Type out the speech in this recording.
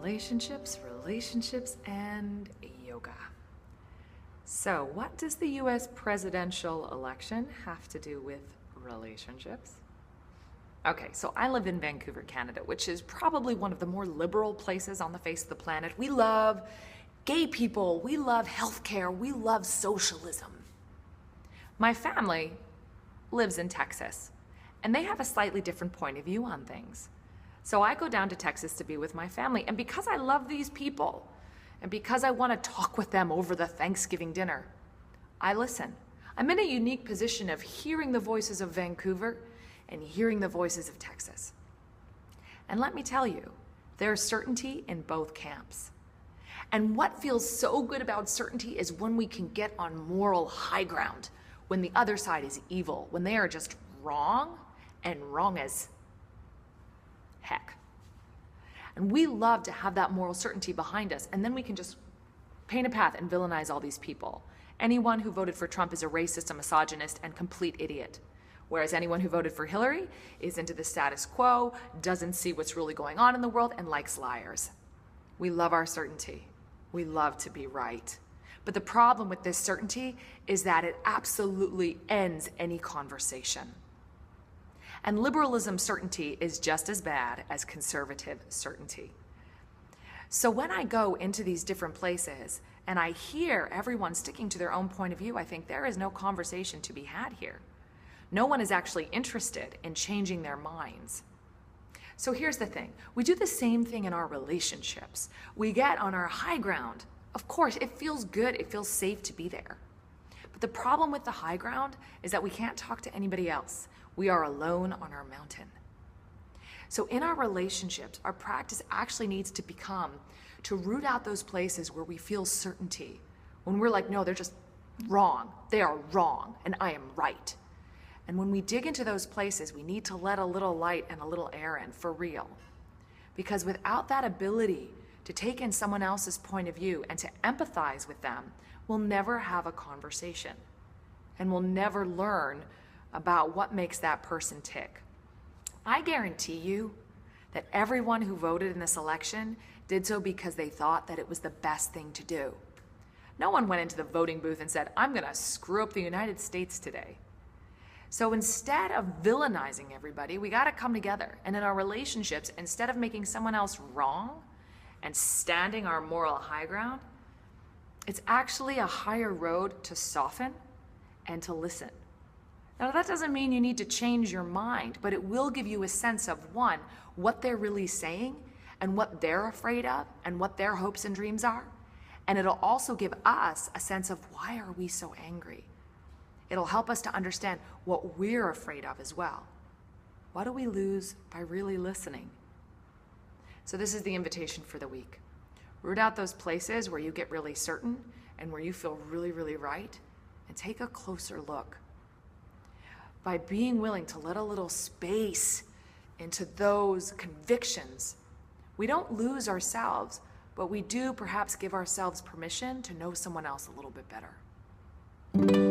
relationships, and yoga. So, what does the US presidential election have to do with relationships? Okay, so I live in Vancouver, Canada, which is probably one of the more liberal places on the face of the planet. We love gay people, we love healthcare, we love socialism. My family lives in Texas, and they have a slightly different point of view on things. So I go down to Texas to be with my family, and because I love these people, and because I want to talk with them over the Thanksgiving dinner, I listen. I'm in a unique position of hearing the voices of Vancouver and hearing the voices of Texas. And let me tell you, there's certainty in both camps. And what feels so good about certainty is when we can get on moral high ground, when the other side is evil, when they are just wrong and wrong as heck. And we love to have that moral certainty behind us, and then we can just paint a path and villainize all these people. Anyone who voted for Trump is a racist, a misogynist, and complete idiot. Whereas anyone who voted for Hillary is into the status quo, doesn't see what's really going on in the world, and likes liars. We love our certainty. We love to be right. But the problem with this certainty is that it absolutely ends any conversation. And liberalism certainty is just as bad as conservative certainty. So when I go into these different places and I hear everyone sticking to their own point of view, I think there is no conversation to be had here. No one is actually interested in changing their minds. So here's the thing. We do the same thing in our relationships. We get on our high ground. Of course, it feels good. It feels safe to be there. But the problem with the high ground is that we can't talk to anybody else. We are alone on our mountain. So in our relationships, our practice actually needs to become to root out those places where we feel certainty. When we're like, no, they're just wrong. They are wrong, and I am right. And when we dig into those places, we need to let a little light and a little air in for real. Because without that ability to take in someone else's point of view and to empathize with them, we'll never have a conversation. And we'll never learn about what makes that person tick. I guarantee you that everyone who voted in this election did so because they thought that it was the best thing to do. No one went into the voting booth and said, I'm gonna screw up the United States today. So instead of villainizing everybody, we gotta come together. And in our relationships, instead of making someone else wrong and standing our moral high ground, it's actually a higher road to soften and to listen. Now, that doesn't mean you need to change your mind, but it will give you a sense of, one, what they're really saying and what they're afraid of and what their hopes and dreams are. And it'll also give us a sense of, why are we so angry? It'll help us to understand what we're afraid of as well. What do we lose by really listening? So this is the invitation for the week. Root out those places where you get really certain and where you feel really, really right, and take a closer look. By being willing to let a little space into those convictions, we don't lose ourselves, but we do perhaps give ourselves permission to know someone else a little bit better.